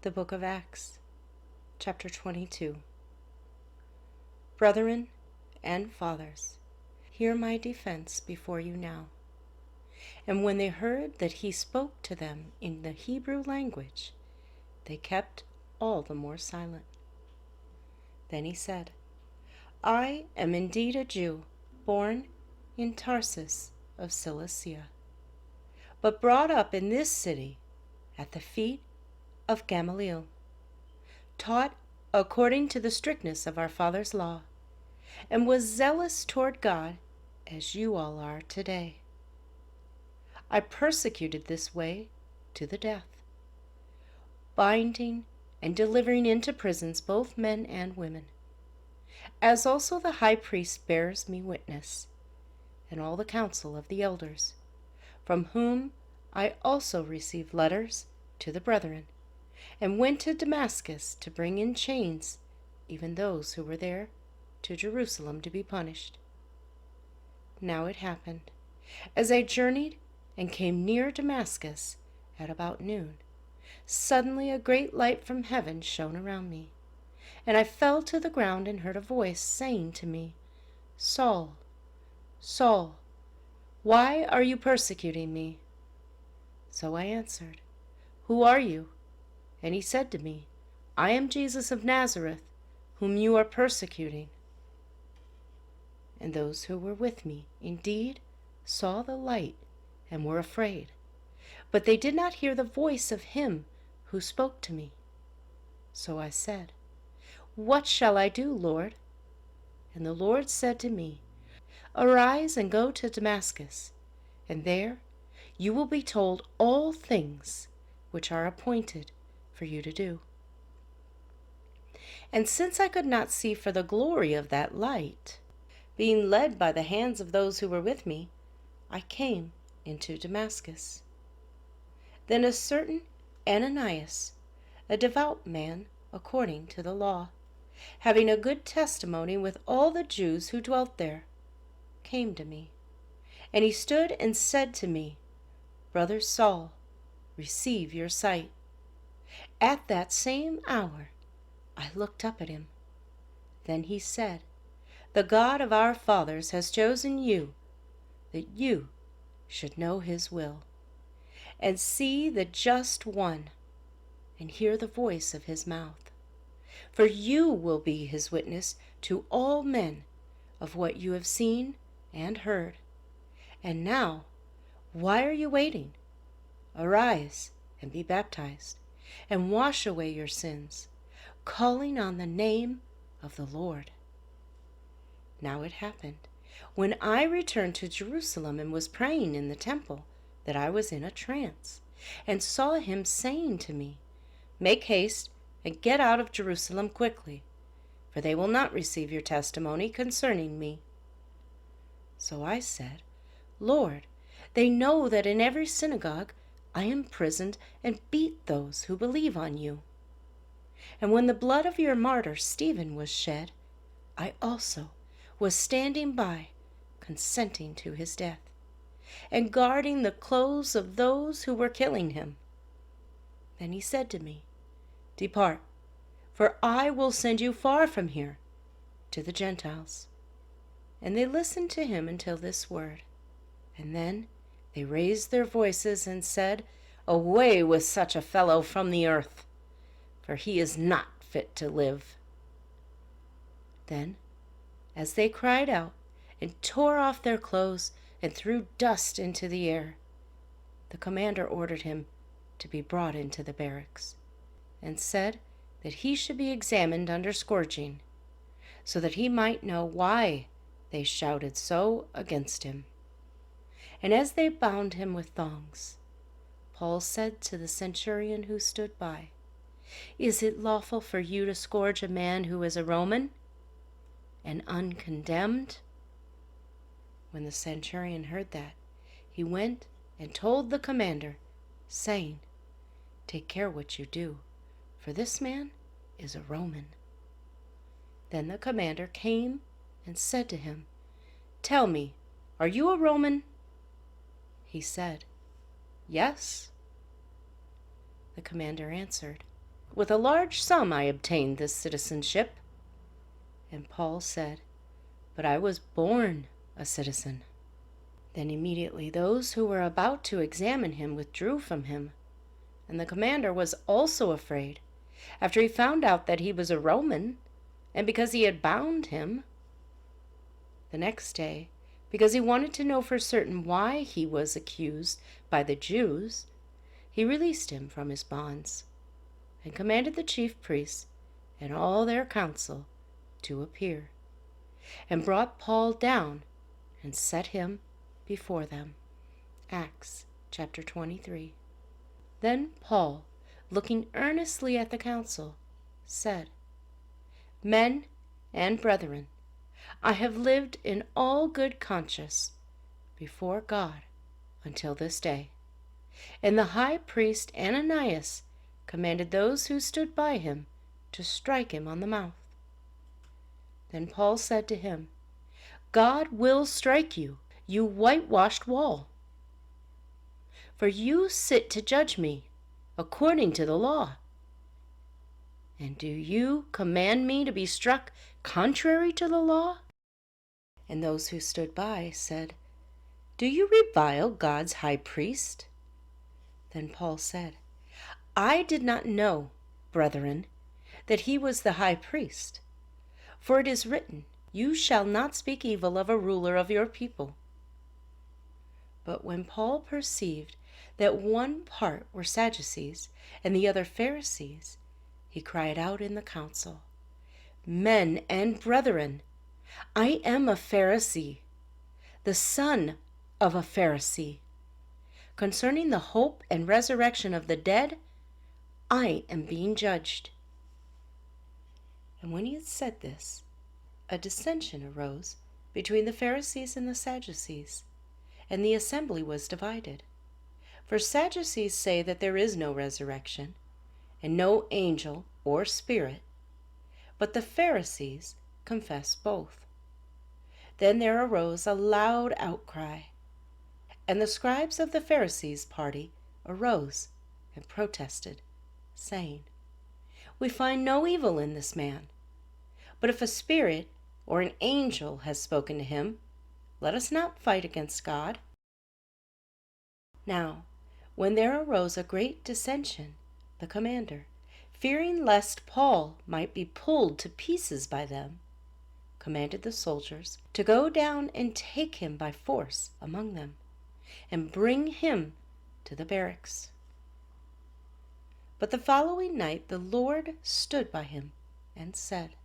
The Book of Acts, chapter 22. Brethren and fathers, hear my defense before you now. And when they heard that he spoke to them in the Hebrew language, they kept all the more silent. Then he said, I am indeed a Jew, born in Tarsus of Cilicia, but brought up in this city at the feet of Gamaliel, taught according to the strictness of our father's law, and was zealous toward God as you all are today. I persecuted this way to the death, binding and delivering into prisons both men and women, as also the high priest bears me witness, and all the council of the elders, from whom I also received letters to the brethren, and went to Damascus to bring in chains even those who were there to Jerusalem to be punished. Now it happened, as I journeyed and came near Damascus at about noon, suddenly a great light from heaven shone around me, and I fell to the ground and heard a voice saying to me, Saul, Saul, why are you persecuting me? So I answered, Who are you? And he said to me, I am Jesus of Nazareth, whom you are persecuting. And those who were with me indeed saw the light and were afraid, but they did not hear the voice of him who spoke to me. So I said, What shall I do, Lord? And the Lord said to me, Arise and go to Damascus, and there you will be told all things which are appointed for you to do. And since I could not see for the glory of that light, being led by the hands of those who were with me, I came into Damascus. Then a certain Ananias, a devout man according to the law, having a good testimony with all the Jews who dwelt there, came to me. And he stood and said to me, Brother Saul, receive your sight. At that same hour I looked up at him. Then he said, The God of our fathers has chosen you, that you should know his will, and see the just one, and hear the voice of his mouth. For you will be his witness to all men of what you have seen and heard. And now, why are you waiting? Arise and be baptized, and wash away your sins, calling on the name of the Lord. Now it happened, when I returned to Jerusalem and was praying in the temple, that I was in a trance, and saw him saying to me, Make haste and get out of Jerusalem quickly, for they will not receive your testimony concerning me. So I said, Lord, they know that in every synagogue I imprisoned and beat those who believe on you. And when the blood of your martyr Stephen was shed, I also was standing by, consenting to his death, and guarding the clothes of those who were killing him. Then he said to me, Depart, for I will send you far from here to the Gentiles. And they listened to him until this word. And then they raised their voices and said, Away with such a fellow from the earth, for he is not fit to live. Then, as they cried out and tore off their clothes and threw dust into the air, the commander ordered him to be brought into the barracks, and said that he should be examined under scourging, so that he might know why they shouted so against him. And as they bound him with thongs, Paul said to the centurion who stood by, Is it lawful for you to scourge a man who is a Roman and uncondemned? When the centurion heard that, he went and told the commander, saying, Take care what you do, for this man is a Roman. Then the commander came and said to him, Tell me, are you a Roman? He said, Yes. The commander answered, with a large sum I obtained this citizenship." And Paul said, "But I was born a citizen." Then immediately those who were about to examine him withdrew from him, and the commander was also afraid, after he found out that he was a Roman, and because he had bound him. The next day, because he wanted to know for certain why he was accused by the Jews, he released him from his bonds, and commanded the chief priests and all their council to appear, and brought Paul down and set him before them. Acts chapter 23. Then Paul, looking earnestly at the council, said, "Men and brethren, I have lived in all good conscience before God until this day." And the high priest Ananias commanded those who stood by him to strike him on the mouth. Then Paul said to him, "God will strike you, you whitewashed wall. For you sit to judge me according to the law. And do you command me to be struck contrary to the law?" And those who stood by said, "Do you revile God's high priest?" Then Paul said, "I did not know, brethren, that he was the high priest. For it is written, 'You shall not speak evil of a ruler of your people.'" But when Paul perceived that one part were Sadducees and the other Pharisees, he cried out in the council, "Men and brethren, I am a Pharisee, the son of a Pharisee. Concerning the hope and resurrection of the dead, I am being judged." And when he had said this, a dissension arose between the Pharisees and the Sadducees, and the assembly was divided. For Sadducees say that there is no resurrection, and no angel or spirit, but the Pharisees confess both. Then there arose a loud outcry, and the scribes of the Pharisees' party arose and protested, saying, "We find no evil in this man. But if a spirit or an angel has spoken to him, let us not fight against God." Now, when there arose a great dissension, the commander, fearing lest Paul might be pulled to pieces by them, commanded the soldiers to go down and take him by force among them, and bring him to the barracks. But the following night the Lord stood by him and said,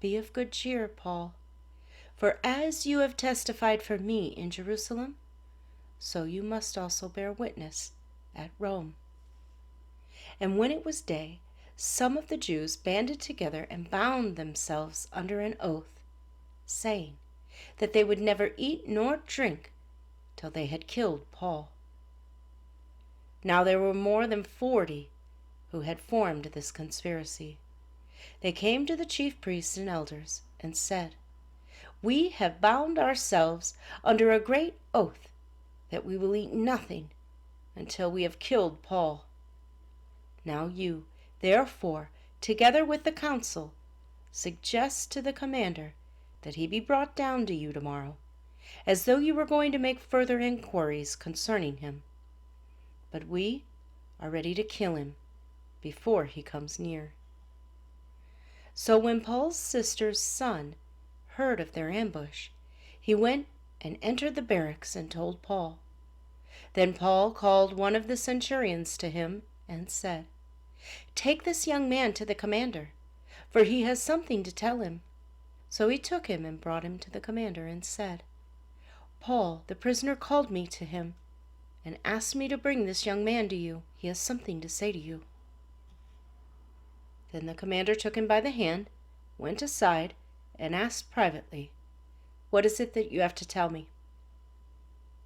"Be of good cheer, Paul, for as you have testified for me in Jerusalem, so you must also bear witness at Rome." And when it was day, some of the Jews banded together and bound themselves under an oath, saying that they would never eat nor drink till they had killed Paul. Now there were more than 40 who had formed this conspiracy. They came to the chief priests and elders and said, "We have bound ourselves under a great oath that we will eat nothing until we have killed Paul. Now you, therefore, together with the council, suggest to the commander that he be brought down to you tomorrow, as though you were going to make further inquiries concerning him. But we are ready to kill him before he comes near." So when Paul's sister's son heard of their ambush, he went and entered the barracks and told Paul. Then Paul called one of the centurions to him and said, "Take this young man to the commander, for he has something to tell him." So he took him and brought him to the commander and said, "Paul, the prisoner, called me to him and asked me to bring this young man to you. He has something to say to you." Then the commander took him by the hand, went aside, and asked privately, "What is it that you have to tell me?"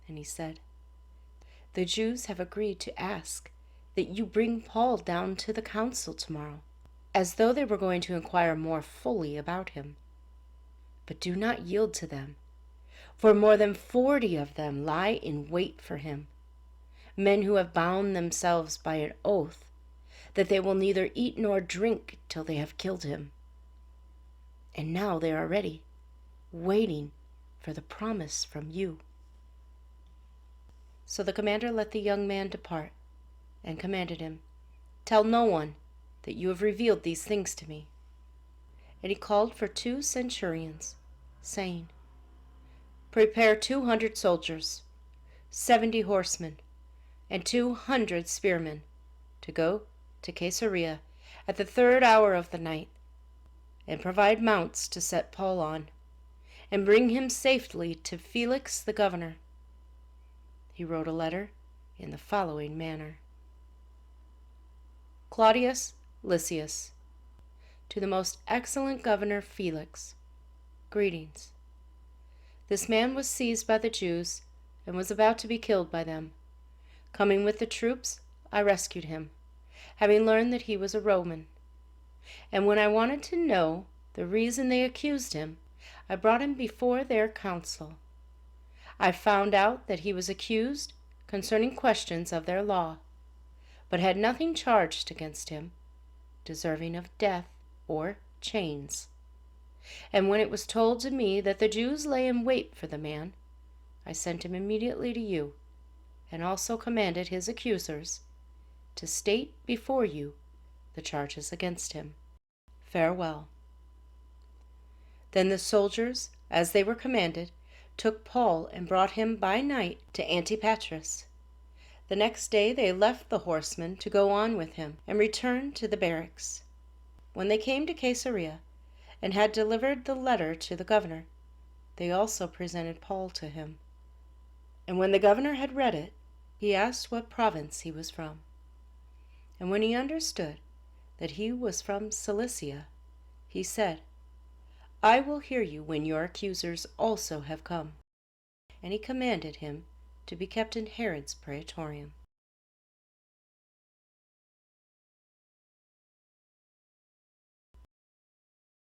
And he said, "The Jews have agreed to ask that you bring Paul down to the council tomorrow, as though they were going to inquire more fully about him. But do not yield to them, for more than 40 of them lie in wait for him, men who have bound themselves by an oath that they will neither eat nor drink till they have killed him. And now they are ready, waiting for the promise from you." So the commander let the young man depart, and commanded him, "Tell no one that you have revealed these things to me." And he called for 2 centurions, saying, "Prepare 200 soldiers, 70 horsemen, and 200 spearmen, to go to Caesarea at the 3rd hour of the night, and provide mounts to set Paul on, and bring him safely to Felix the governor." He wrote a letter in the following manner: "Claudius Lysias, to the most excellent governor Felix, greetings. This man was seized by the Jews and was about to be killed by them. Coming with the troops, I rescued him, having learned that he was a Roman. And when I wanted to know the reason they accused him, I brought him before their council. I found out that he was accused concerning questions of their law, but had nothing charged against him, deserving of death or chains. And when it was told to me that the Jews lay in wait for the man, I sent him immediately to you, and also commanded his accusers to state before you the charges against him. Farewell." Then the soldiers, as they were commanded, took Paul and brought him by night to Antipatris. The next day they left the horsemen to go on with him, and returned to the barracks. When they came to Caesarea, and had delivered the letter to the governor, they also presented Paul to him. And when the governor had read it, he asked what province he was from. And when he understood that he was from Cilicia, he said, "I will hear you when your accusers also have come." And he commanded him to be kept in Herod's praetorium.